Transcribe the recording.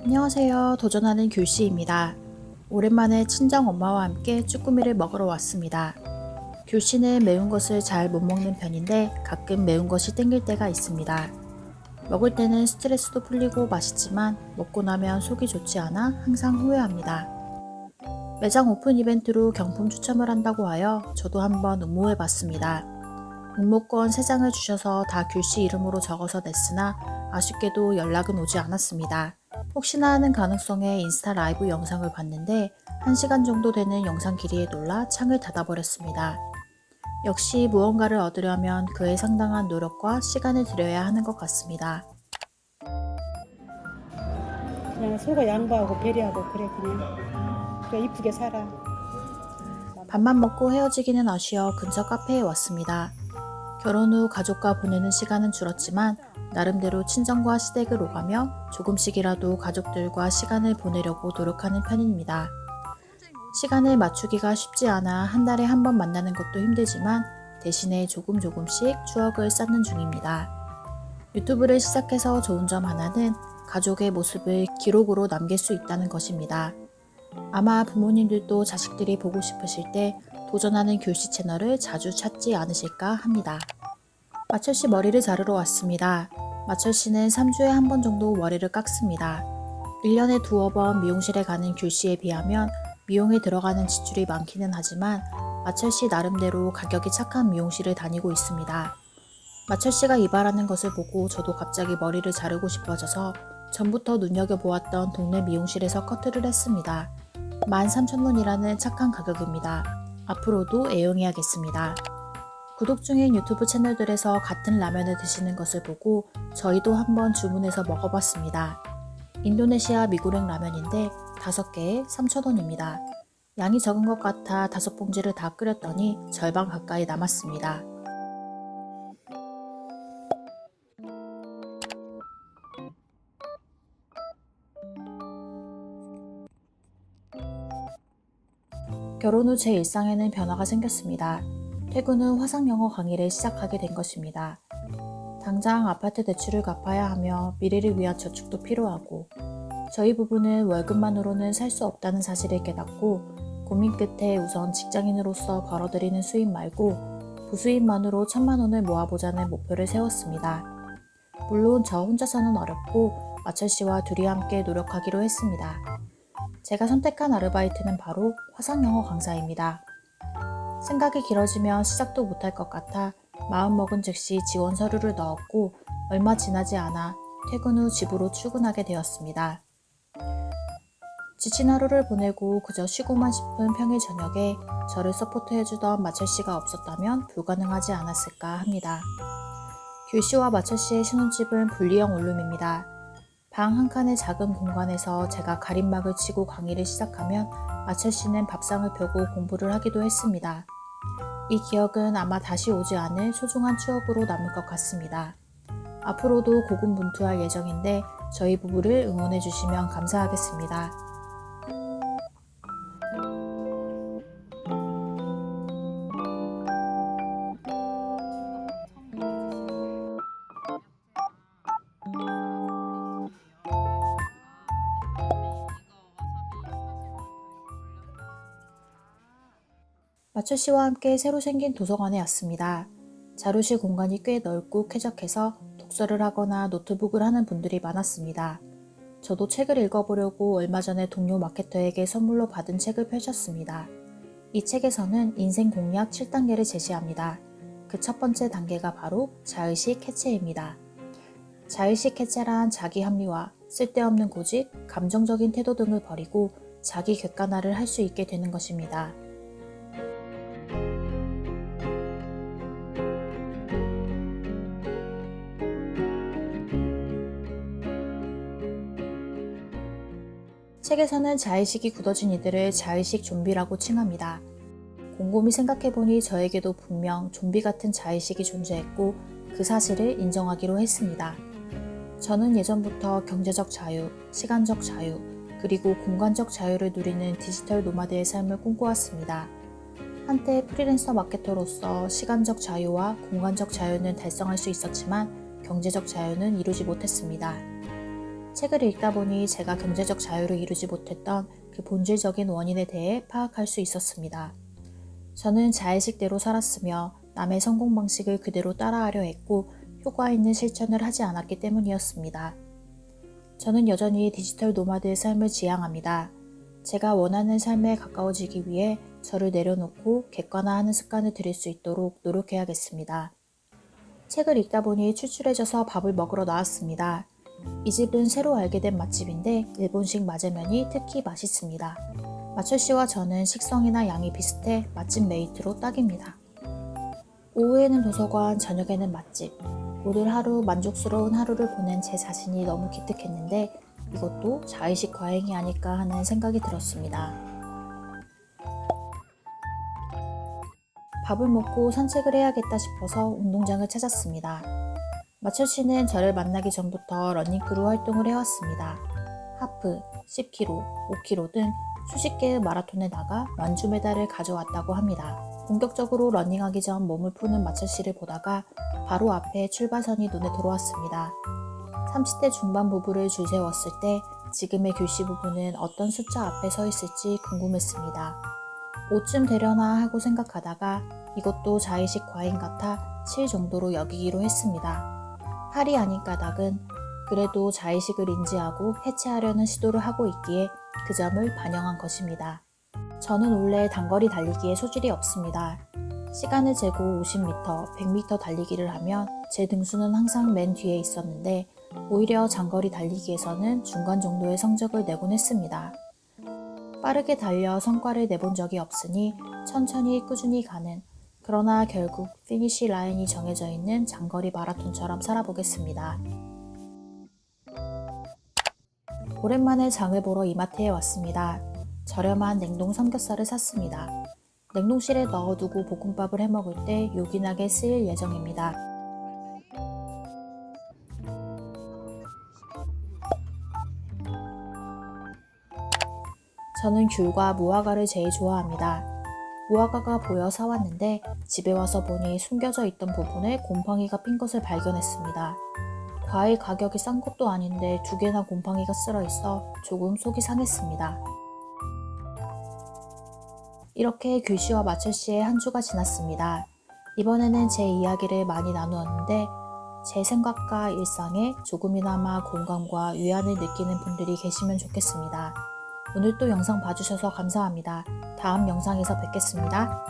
안녕하세요. 도전하는 귤씨입니다. 오랜만에 친정 엄마와 함께 쭈꾸미를 먹으러 왔습니다. 귤씨는 매운 것을 잘 못 먹는 편인데 가끔 매운 것이 땡길 때가 있습니다. 먹을 때는 스트레스도 풀리고 맛있지만 먹고 나면 속이 좋지 않아 항상 후회합니다. 매장 오픈 이벤트로 경품 추첨을 한다고 하여 저도 한번 응모해 봤습니다. 응모권 3장을 주셔서 다 귤씨 이름으로 적어서 냈으나 아쉽게도 연락은 오지 않았습니다. 혹시나 하는 가능성에 인스타 라이브 영상을 봤는데 1시간 정도 되는 영상 길이에 놀라 창을 닫아버렸습니다. 역시 무언가를 얻으려면 그에 상당한 노력과 시간을 들여야 하는 것 같습니다. 그냥 서로 양보하고 배려하고 그래 그래 이쁘게 살아. 밥만 먹고 헤어지기는 아쉬워 근처 카페에 왔습니다. 결혼 후 가족과 보내는 시간은 줄었지만 나름대로 친정과 시댁을 오가며 조금씩이라도 가족들과 시간을 보내려고 노력하는 편입니다. 시간을 맞추기가 쉽지 않아 한 달에 한 번 만나는 것도 힘들지만 대신에 조금씩 추억을 쌓는 중입니다. 유튜브를 시작해서 좋은 점 하나는 가족의 모습을 기록으로 남길 수 있다는 것입니다. 아마 부모님들도 자식들이 보고 싶으실 때 도전하는 귤씨 채널을 자주 찾지 않으실까 합니다. 마철씨 머리를 자르러 왔습니다. 마철씨는 3주에 한 번 정도 머리를 깎습니다. 1년에 두어 번 미용실에 가는 귤씨에 비하면 미용에 들어가는 지출이 많기는 하지만 마철씨 나름대로 가격이 착한 미용실을 다니고 있습니다. 마철씨가 이발하는 것을 보고 저도 갑자기 머리를 자르고 싶어져서 전부터 눈여겨보았던 동네 미용실에서 커트를 했습니다. 13,000원이라는 착한 가격입니다. 앞으로도 애용해야겠습니다. 구독 중인 유튜브 채널들에서 같은 라면을 드시는 것을 보고 저희도 한번 주문해서 먹어봤습니다. 인도네시아 미고랭 라면인데 5개에 3,000원입니다. 양이 적은 것 같아 5봉지를 다 끓였더니 절반 가까이 남았습니다. 결혼 후 제 일상에는 변화가 생겼습니다. 퇴근 후 화상영어 강의를 시작하게 된 것입니다. 당장 아파트 대출을 갚아야 하며 미래를 위한 저축도 필요하고 저희 부부는 월급만으로는 살 수 없다는 사실을 깨닫고 고민 끝에 우선 직장인으로서 벌어들이는 수입 말고 부수입만으로 1,000만 원을 모아보자는 목표를 세웠습니다. 물론 저 혼자서는 어렵고 마철씨와 둘이 함께 노력하기로 했습니다. 제가 선택한 아르바이트는 바로 화상영어 강사입니다. 생각이 길어지면 시작도 못할 것 같아 마음먹은 즉시 지원 서류를 넣었고 얼마 지나지 않아 퇴근 후 집으로 출근하게 되었습니다. 지친 하루를 보내고 그저 쉬고만 싶은 평일 저녁에 저를 서포트해주던 마철씨가 없었다면 불가능하지 않았을까 합니다. 귤씨와 마철씨의 신혼집은 분리형 원룸입니다. 방 한 칸의 작은 공간에서 제가 가림막을 치고 강의를 시작하면 마철씨는 밥상을 펴고 공부를 하기도 했습니다. 이 기억은 아마 다시 오지 않을 소중한 추억으로 남을 것 같습니다. 앞으로도 고군분투할 예정인데 저희 부부를 응원해 주시면 감사하겠습니다. 마철씨와 함께 새로 생긴 도서관에 왔습니다. 자료실 공간이 꽤 넓고 쾌적해서 독서를 하거나 노트북을 하는 분들이 많았습니다. 저도 책을 읽어보려고 얼마 전에 동료 마케터에게 선물로 받은 책을 펼쳤습니다. 이 책에서는 인생 공략 7단계를 제시합니다. 그 첫 번째 단계가 바로 자의식 해체입니다. 자의식 해체란 자기 합리화, 쓸데없는 고집, 감정적인 태도 등을 버리고 자기 객관화를 할 수 있게 되는 것입니다. 책에서는 자의식이 굳어진 이들을 자의식 좀비라고 칭합니다. 곰곰이 생각해보니 저에게도 분명 좀비 같은 자의식이 존재했고 그 사실을 인정하기로 했습니다. 저는 예전부터 경제적 자유, 시간적 자유, 그리고 공간적 자유를 누리는 디지털 노마드의 삶을 꿈꿔왔습니다. 한때 프리랜서 마케터로서 시간적 자유와 공간적 자유는 달성할 수 있었지만 경제적 자유는 이루지 못했습니다. 책을 읽다 보니 제가 경제적 자유를 이루지 못했던 그 본질적인 원인에 대해 파악할 수 있었습니다. 저는 자의식대로 살았으며 남의 성공 방식을 그대로 따라하려 했고 효과 있는 실천을 하지 않았기 때문이었습니다. 저는 여전히 디지털 노마드의 삶을 지향합니다. 제가 원하는 삶에 가까워지기 위해 저를 내려놓고 객관화하는 습관을 들일 수 있도록 노력해야겠습니다. 책을 읽다 보니 출출해져서 밥을 먹으러 나왔습니다. 이 집은 새로 알게 된 맛집인데 일본식 마제면이 특히 맛있습니다. 마철 씨와 저는 식성이나 양이 비슷해 맛집 메이트로 딱입니다. 오후에는 도서관, 저녁에는 맛집. 오늘 하루 만족스러운 하루를 보낸 제 자신이 너무 기특했는데 이것도 자의식 과잉이 아닐까 하는 생각이 들었습니다. 밥을 먹고 산책을 해야겠다 싶어서 운동장을 찾았습니다. 마철 씨는 저를 만나기 전부터 러닝크루 활동을 해왔습니다. 하프, 10km, 5km 등 수십 개의 마라톤에 나가 완주 메달을 가져왔다고 합니다. 본격적으로 러닝하기 전 몸을 푸는 마철 씨를 보다가 바로 앞에 출발선이 눈에 들어왔습니다. 30대 중반 부부를 줄 세웠을 때 지금의 교시 부부는 어떤 숫자 앞에 서 있을지 궁금했습니다. 5쯤 되려나 하고 생각하다가 이것도 자의식 과잉 같아 7 정도로 여기기로 했습니다. 8이 아닌 까닭은 그래도 자의식을 인지하고 해체하려는 시도를 하고 있기에 그 점을 반영한 것입니다. 저는 원래 단거리 달리기에 소질이 없습니다. 시간을 재고 50m, 100m 달리기를 하면 제 등수는 항상 맨 뒤에 있었는데 오히려 장거리 달리기에서는 중간 정도의 성적을 내곤 했습니다. 빠르게 달려 성과를 내본 적이 없으니 천천히 꾸준히 가는, 그러나 결국 피니시 라인이 정해져 있는 장거리 마라톤처럼 살아보겠습니다. 오랜만에 장을 보러 이마트에 왔습니다. 저렴한 냉동 삼겹살을 샀습니다. 냉동실에 넣어두고 볶음밥을 해먹을 때 요긴하게 쓰일 예정입니다. 저는 귤과 무화과를 제일 좋아합니다. 무화과가 보여 사왔는데 집에 와서 보니 숨겨져 있던 부분에 곰팡이가 핀 것을 발견했습니다. 과일 가격이 싼 것도 아닌데 2개나 곰팡이가 쓸어 있어 조금 속이 상했습니다. 이렇게 규씨와 마철 씨의 한 주가 지났습니다. 이번에는 제 이야기를 많이 나누었는데 제 생각과 일상에 조금이나마 공감과 위안을 느끼는 분들이 계시면 좋겠습니다. 오늘 또 영상 봐주셔서 감사합니다. 다음 영상에서 뵙겠습니다.